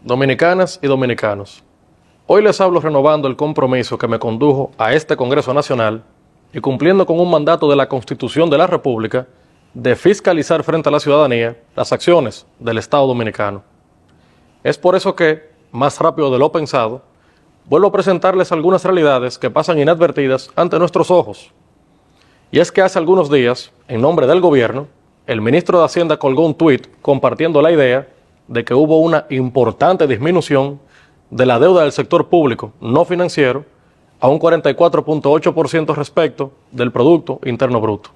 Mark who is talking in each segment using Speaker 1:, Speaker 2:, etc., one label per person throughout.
Speaker 1: Dominicanas y dominicanos, hoy les hablo renovando el compromiso que me condujo a este Congreso Nacional y cumpliendo con un mandato de la Constitución de la República de fiscalizar frente a la ciudadanía las acciones del Estado Dominicano. Es por eso que, más rápido de lo pensado, vuelvo a presentarles algunas realidades que pasan inadvertidas ante nuestros ojos. Y es que hace algunos días, en nombre del gobierno, el ministro de Hacienda colgó un tuit compartiendo la idea de que hubo una importante disminución de la deuda del sector público no financiero a un 44.8% respecto del Producto Interno Bruto.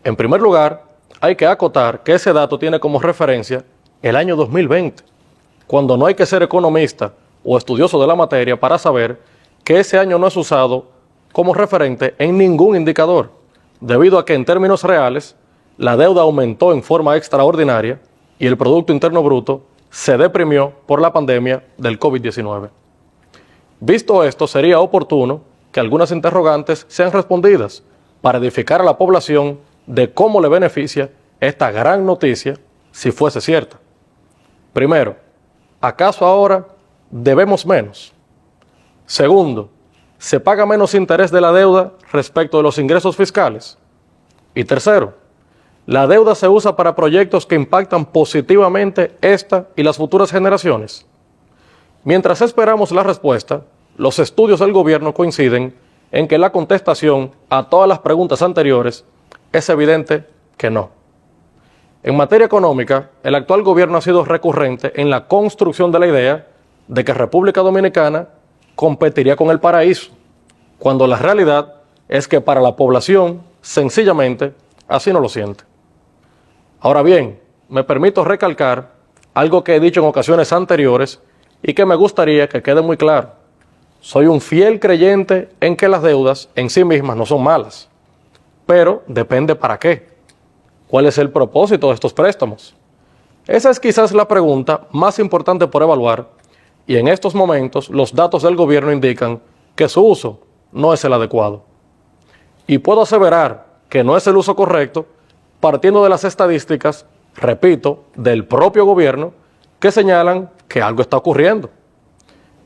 Speaker 1: En primer lugar, hay que acotar que ese dato tiene como referencia el año 2020, cuando no hay que ser economista o estudioso de la materia para saber que ese año no es usado como referente en ningún indicador, debido a que en términos reales la deuda aumentó en forma extraordinaria y el Producto Interno Bruto se deprimió por la pandemia del COVID-19. Visto esto, sería oportuno que algunas interrogantes sean respondidas para edificar a la población de cómo le beneficia esta gran noticia si fuese cierta. Primero, ¿acaso ahora debemos menos? Segundo, ¿se paga menos interés de la deuda respecto de los ingresos fiscales? Y tercero, ¿la deuda se usa para proyectos que impactan positivamente esta y las futuras generaciones? Mientras esperamos la respuesta, los estudios del gobierno coinciden en que la contestación a todas las preguntas anteriores es evidente que no. En materia económica, el actual gobierno ha sido recurrente en la construcción de la idea de que República Dominicana competiría con el paraíso, cuando la realidad es que para la población, sencillamente, así no lo siente. Ahora bien, me permito recalcar algo que he dicho en ocasiones anteriores y que me gustaría que quede muy claro. Soy un fiel creyente en que las deudas en sí mismas no son malas, pero depende para qué. ¿Cuál es el propósito de estos préstamos? Esa es quizás la pregunta más importante por evaluar, y en estos momentos los datos del gobierno indican que su uso no es el adecuado. Y puedo aseverar que no es el uso correcto partiendo de las estadísticas, repito, del propio gobierno, que señalan que algo está ocurriendo.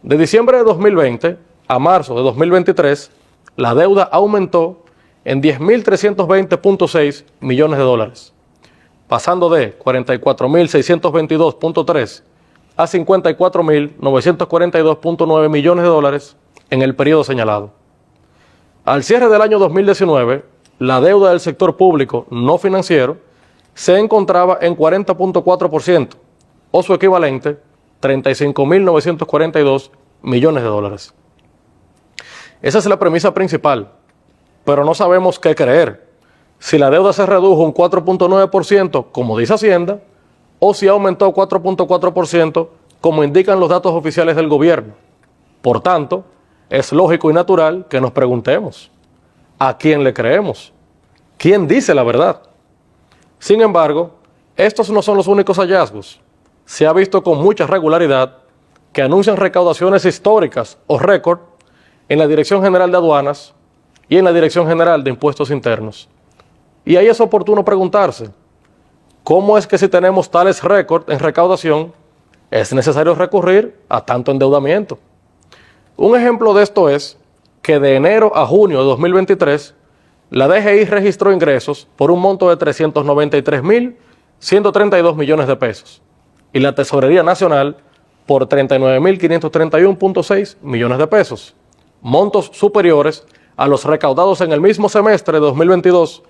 Speaker 1: De diciembre de 2020 a marzo de 2023, la deuda aumentó en 10.320.6 millones de dólares, pasando de 44.622.3 a 54.942.9 millones de dólares en el periodo señalado. Al cierre del año 2019, la deuda del sector público no financiero se encontraba en 40.4%, o su equivalente, 35.942 millones de dólares. Esa es la premisa principal, pero no sabemos qué creer, si la deuda se redujo un 4.9%, como dice Hacienda, o si aumentó 4.4%, como indican los datos oficiales del gobierno. Por tanto, es lógico y natural que nos preguntemos, ¿a quién le creemos? ¿Quién dice la verdad? Sin embargo, estos no son los únicos hallazgos. Se ha visto con mucha regularidad que anuncian recaudaciones históricas o récord en la Dirección General de Aduanas y en la Dirección General de Impuestos Internos. Y ahí es oportuno preguntarse, ¿cómo es que si tenemos tales récords en recaudación, es necesario recurrir a tanto endeudamiento? Un ejemplo de esto es que de enero a junio de 2023, la DGI registró ingresos por un monto de 393.132 millones de pesos y la Tesorería Nacional por 39.531.6 millones de pesos, montos superiores a los recaudados en el mismo semestre de 2022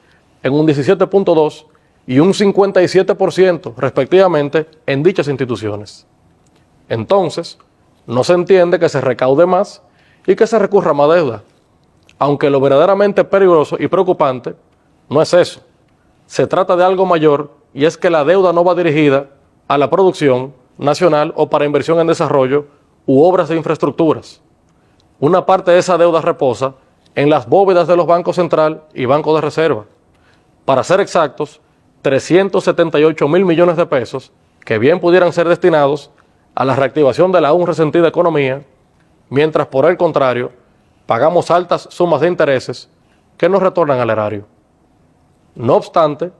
Speaker 1: en un 17.2% y un 57% respectivamente en dichas instituciones. Entonces, no se entiende que se recaude más y que se recurra a más deuda, aunque lo verdaderamente peligroso y preocupante no es eso. Se trata de algo mayor y es que la deuda no va dirigida a la producción nacional o para inversión en desarrollo u obras de infraestructuras. Una parte de esa deuda reposa en las bóvedas de los bancos central y Banco de Reserva. Para ser exactos, 378.000 millones de pesos que bien pudieran ser destinados a la reactivación de la aún resentida economía, mientras por el contrario pagamos altas sumas de intereses que nos retornan al erario. No obstante,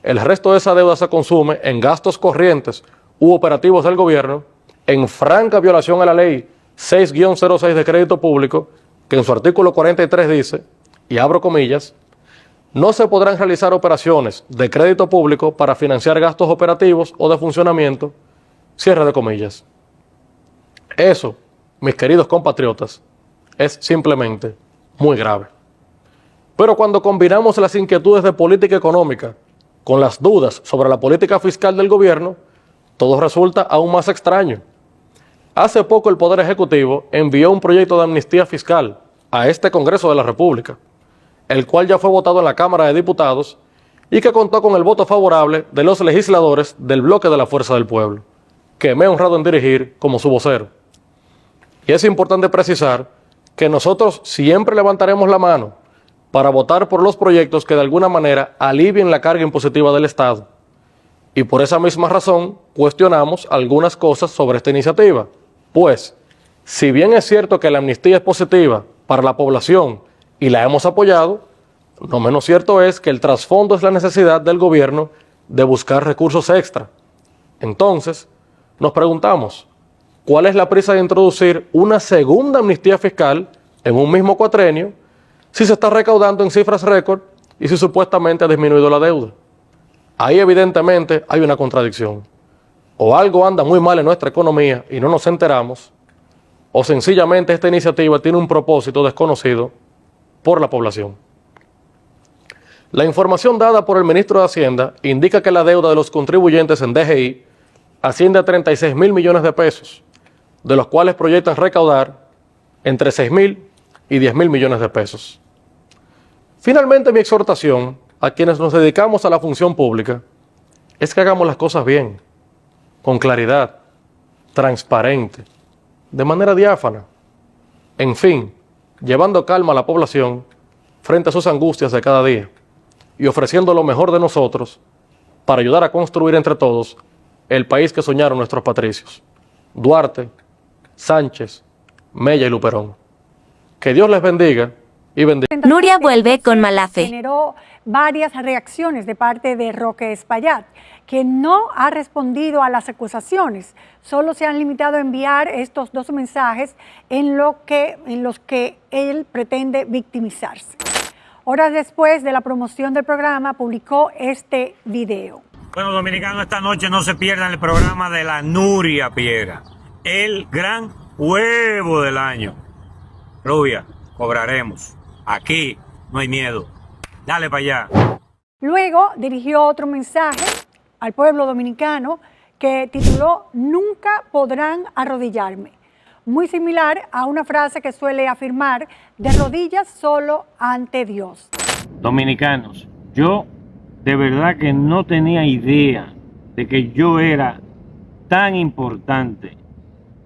Speaker 1: el resto de esa deuda se consume en gastos corrientes u operativos del gobierno en franca violación a la ley 6-06 de crédito público, que en su artículo 43 dice, y abro comillas, no se podrán realizar operaciones de crédito público para financiar gastos operativos o de funcionamiento, cierre de comillas. Eso, mis queridos compatriotas, es simplemente muy grave. Pero cuando combinamos las inquietudes de política económica con las dudas sobre la política fiscal del gobierno, todo resulta aún más extraño. Hace poco el Poder Ejecutivo envió un proyecto de amnistía fiscal a este Congreso de la República, el cual ya fue votado en la Cámara de Diputados y que contó con el voto favorable de los legisladores del bloque de la Fuerza del Pueblo, que me he honrado en dirigir como su vocero. Y es importante precisar que nosotros siempre levantaremos la mano para votar por los proyectos que de alguna manera alivien la carga impositiva del Estado. Y por esa misma razón cuestionamos algunas cosas sobre esta iniciativa. Pues, si bien es cierto que la amnistía es positiva para la población y la hemos apoyado, lo menos cierto es que el trasfondo es la necesidad del gobierno de buscar recursos extra. Entonces, nos preguntamos, ¿cuál es la prisa de introducir una segunda amnistía fiscal en un mismo cuatrenio si se está recaudando en cifras récord y si supuestamente ha disminuido la deuda? Ahí evidentemente hay una contradicción. O algo anda muy mal en nuestra economía y no nos enteramos, o sencillamente esta iniciativa tiene un propósito desconocido por la población. La información dada por el ministro de Hacienda indica que la deuda de los contribuyentes en DGI asciende a 36.000 millones de pesos, de los cuales proyectan recaudar entre 6.000 y 10.000 millones de pesos. Finalmente, mi exhortación a quienes nos dedicamos a la función pública es que hagamos las cosas bien, con claridad, transparente, de manera diáfana, en fin, llevando calma a la población frente a sus angustias de cada día y ofreciendo lo mejor de nosotros para ayudar a construir entre todos el país que soñaron nuestros patricios, Duarte, Sánchez, Mella y Luperón. Que Dios les bendiga y bendiga.
Speaker 2: Nuria vuelve con mala fe.
Speaker 3: Generó varias reacciones de parte de Roque Espaillat, que no ha respondido a las acusaciones. Solo se han limitado a enviar estos dos mensajes en los que él pretende victimizarse. Horas después de la promoción del programa, publicó este video.
Speaker 4: Bueno, dominicanos, esta noche no se pierdan el programa de la Nuria Piera, el gran huevo del año. Rubia, cobraremos. Aquí no hay miedo. Dale para allá.
Speaker 3: Luego dirigió otro mensaje al pueblo dominicano que tituló "Nunca podrán arrodillarme", muy similar a una frase que suele afirmar: de rodillas solo ante Dios.
Speaker 4: Dominicanos, yo de verdad que no tenía idea de que yo era tan importante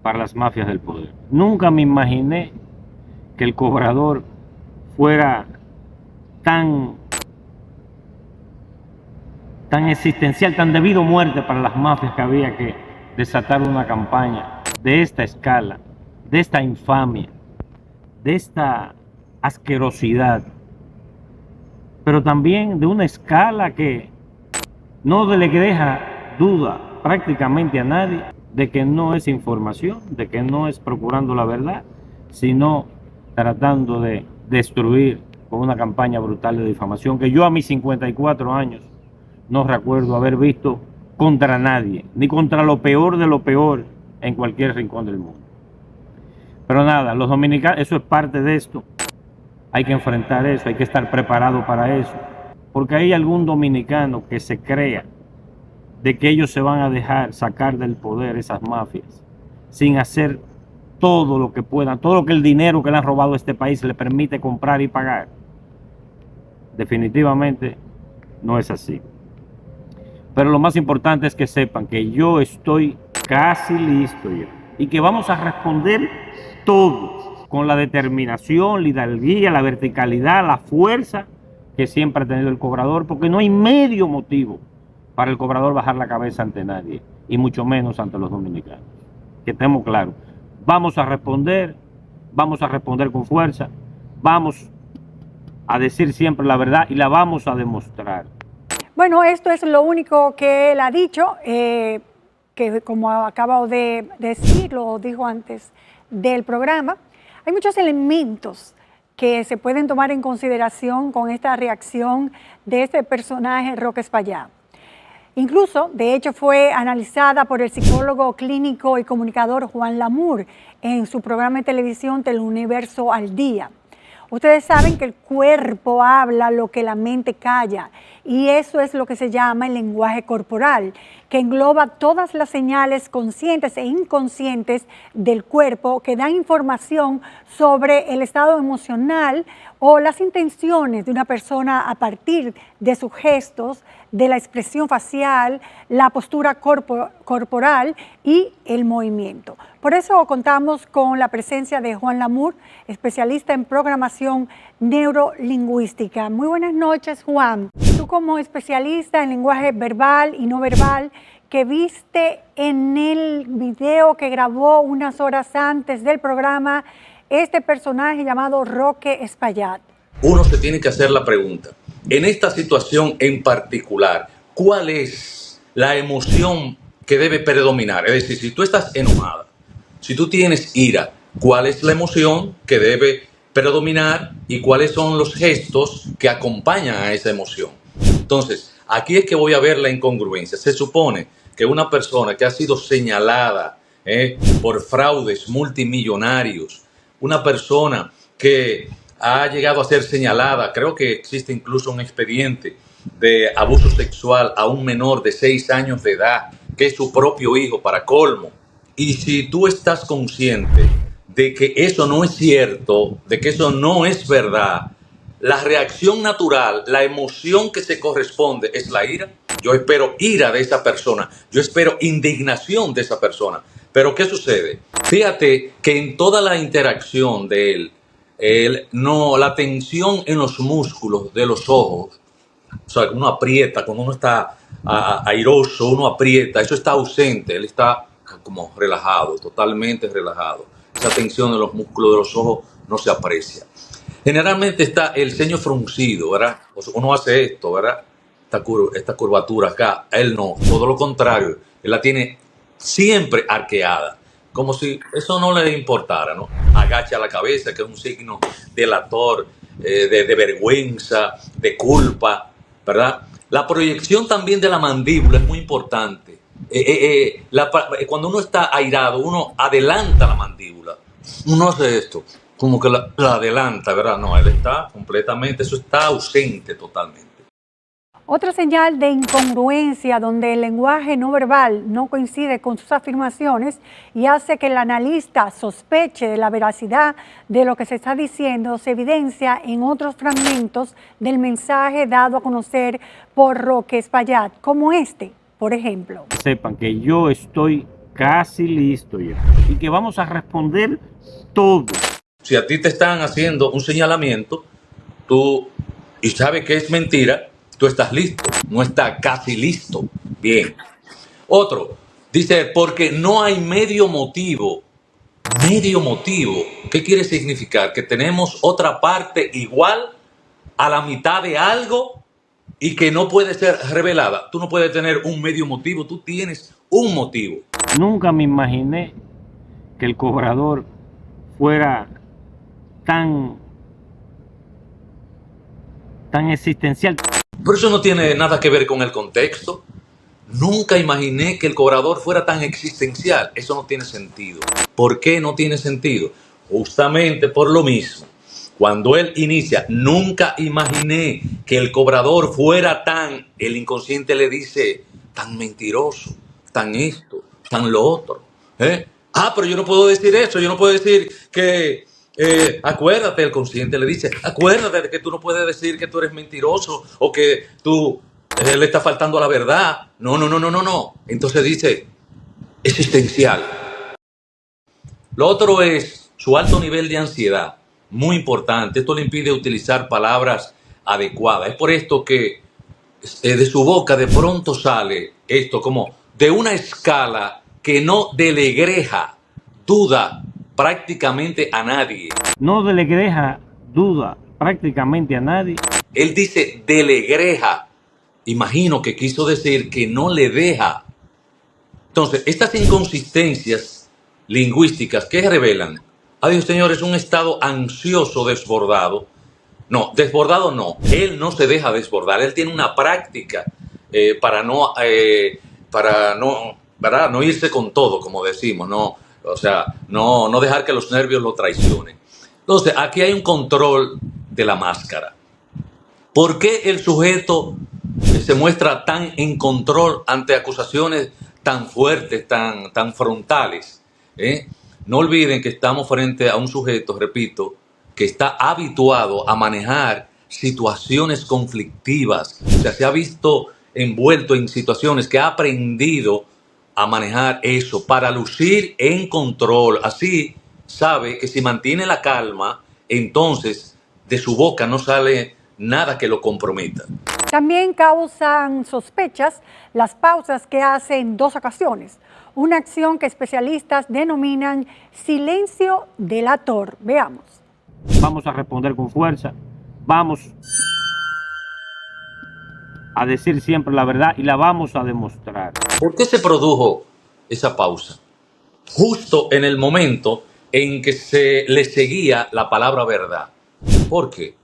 Speaker 4: para las mafias del poder. Nunca me imaginé que el cobrador fuera tan existencial, tan debido a muerte para las mafias, que había que desatar una campaña de esta escala, de esta infamia, de esta asquerosidad, pero también de una escala que no le deja duda prácticamente a nadie de que no es información, de que no es procurando la verdad, sino tratando de destruir con una campaña brutal de difamación que yo a mis 54 años no recuerdo haber visto contra nadie, ni contra lo peor de lo peor en cualquier rincón del mundo. Pero nada, los dominicanos, eso es parte de esto. Hay que enfrentar eso, hay que estar preparado para eso, porque hay algún dominicano que se crea de que ellos se van a dejar sacar del poder esas mafias sin hacer todo lo que puedan, todo lo que el dinero que le han robado a este país le permite comprar y pagar. Definitivamente no es así. Pero lo más importante es que sepan que yo estoy casi listo ya y que vamos a responder todos con la determinación, la hidalguía, la verticalidad, la fuerza que siempre ha tenido el cobrador, porque no hay medio motivo para el cobrador bajar la cabeza ante nadie, y mucho menos ante los dominicanos. Que estemos claros, vamos a responder con fuerza, vamos a decir siempre la verdad y la vamos a demostrar.
Speaker 3: Bueno, esto es lo único que él ha dicho. que como acabo de decir, lo dijo antes del programa, hay muchos elementos que se pueden tomar en consideración con esta reacción de este personaje, Roque Espaillat. Incluso, de hecho, fue analizada por el psicólogo clínico y comunicador Juan Lamour en su programa de televisión Teleuniverso al Día. Ustedes saben que el cuerpo habla lo que la mente calla, y eso es lo que se llama el lenguaje corporal, que engloba todas las señales conscientes e inconscientes del cuerpo que dan información sobre el estado emocional o las intenciones de una persona a partir de sus gestos, de la expresión facial, la postura corporal y el movimiento. Por eso contamos con la presencia de Juan Lamour, especialista en programación neurolingüística. Muy buenas noches, Juan. Tú como especialista en lenguaje verbal y no verbal, que viste en el video que grabó unas horas antes del programa este personaje llamado Roque Espaillat.
Speaker 5: Uno se tiene que hacer la pregunta, en esta situación en particular, ¿cuál es la emoción que debe predominar? Es decir, si tú estás enojada, si tú tienes ira, ¿cuál es la emoción que debe predominar y cuáles son los gestos que acompañan a esa emoción? Entonces, aquí es que voy a ver la incongruencia. Se supone que una persona que ha sido señalada por fraudes multimillonarios, una persona que ha llegado a ser señalada, creo que existe incluso un expediente de abuso sexual a un menor de 6 años de edad, que es su propio hijo para colmo. Y si tú estás consciente de que eso no es cierto, de que eso no es verdad, la reacción natural, la emoción que se corresponde es la ira. Yo espero ira de esa persona, yo espero indignación de esa persona. Pero ¿qué sucede? Fíjate que en toda la interacción de la tensión en los músculos de los ojos, o sea, uno aprieta, cuando uno está airoso, uno aprieta, eso está ausente, él está como relajado, totalmente relajado. Esa tensión en los músculos de los ojos no se aprecia. Generalmente está el ceño fruncido, ¿verdad? Uno hace esto, ¿verdad? Esta curvatura acá, él no, todo lo contrario, él la tiene siempre arqueada, como si eso no le importara, ¿no? Agacha la cabeza, que es un signo delator, de vergüenza, de culpa, ¿verdad? La proyección también de la mandíbula es muy importante. Cuando uno está airado, uno adelanta la mandíbula. Uno hace esto, como que la adelanta, ¿verdad? No, él está completamente, eso está ausente totalmente.
Speaker 3: Otra señal de incongruencia donde el lenguaje no verbal no coincide con sus afirmaciones y hace que el analista sospeche de la veracidad de lo que se está diciendo se evidencia en otros fragmentos del mensaje dado a conocer por Roque Espaillat, como este, por ejemplo.
Speaker 4: Sepan que yo estoy casi listo ya y que vamos a responder todo.
Speaker 5: Si a ti te están haciendo un señalamiento, y sabes que es mentira, tú estás listo, no estás casi listo. Bien. Otro, dice, porque no hay medio motivo. Medio motivo, ¿qué quiere significar? Que tenemos otra parte igual a la mitad de algo y que no puede ser revelada. Tú no puedes tener un medio motivo, tú tienes un motivo.
Speaker 4: Nunca me imaginé que el cobrador fuera tan existencial.
Speaker 5: Pero eso no tiene nada que ver con el contexto. Nunca imaginé que el cobrador fuera tan existencial. Eso no tiene sentido. ¿Por qué no tiene sentido? Justamente por lo mismo. Cuando él inicia, nunca imaginé que el cobrador fuera tan, el inconsciente le dice, tan mentiroso, tan esto, tan lo otro. Pero yo no puedo decir eso, yo no puedo decir que... acuérdate, el consciente le dice, acuérdate de que tú no puedes decir que tú eres mentiroso o que tú le estás faltando a la verdad. No. Entonces dice, existencial. Lo otro es su alto nivel de ansiedad, muy importante. Esto le impide utilizar palabras adecuadas. Es por esto que de su boca de pronto sale esto como de una escala que no delegreja, duda prácticamente a nadie.
Speaker 4: No delegreja duda prácticamente a nadie.
Speaker 5: Él dice delegreja. Imagino que quiso decir que no le deja Entonces, estas inconsistencias lingüísticas que revelan, adiós señores, un estado ansioso desbordado. No, desbordado no, él no se deja desbordar, él tiene una práctica para no, ¿verdad? No irse con todo, como decimos, no, o sea, no dejar que los nervios lo traicionen. Entonces, aquí hay un control de la máscara. ¿Por qué el sujeto se muestra tan en control ante acusaciones tan fuertes, tan frontales? No olviden que estamos frente a un sujeto, repito, que está habituado a manejar situaciones conflictivas. O sea, se ha visto envuelto en situaciones que ha aprendido a manejar eso para lucir en control. Así sabe que si mantiene la calma, entonces de su boca no sale nada que lo comprometa.
Speaker 3: También causan sospechas las pausas que hace en 2 ocasiones, una acción que especialistas denominan silencio delator. Veamos.
Speaker 4: Vamos a responder con fuerza, vamos a decir siempre la verdad y la vamos a demostrar.
Speaker 5: ¿Por qué se produjo esa pausa? Justo en el momento en que se le seguía la palabra verdad. ¿Por qué?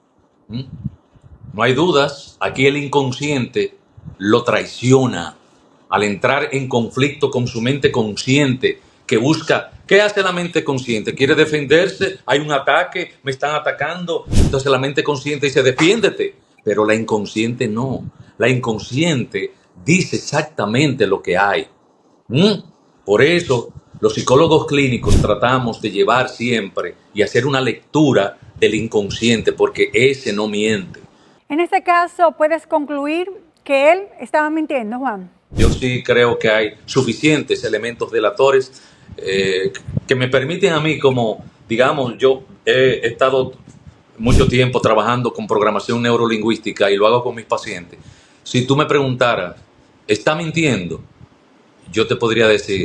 Speaker 5: No hay dudas, aquí el inconsciente lo traiciona al entrar en conflicto con su mente consciente que busca. ¿Qué hace la mente consciente? ¿Quiere defenderse? Hay un ataque, me están atacando. Entonces la mente consciente dice, defiéndete. Pero la inconsciente no. La inconsciente dice exactamente lo que hay. Por eso los psicólogos clínicos tratamos de llevar siempre y hacer una lectura del inconsciente, porque ese no miente.
Speaker 3: En este caso, ¿puedes concluir que él estaba mintiendo, Juan?
Speaker 5: Yo sí creo que hay suficientes elementos delatores que me permiten a mí, como, digamos, yo he estado mucho tiempo trabajando con programación neurolingüística y lo hago con mis pacientes. Si tú me preguntaras, ¿está mintiendo? Yo te podría decir,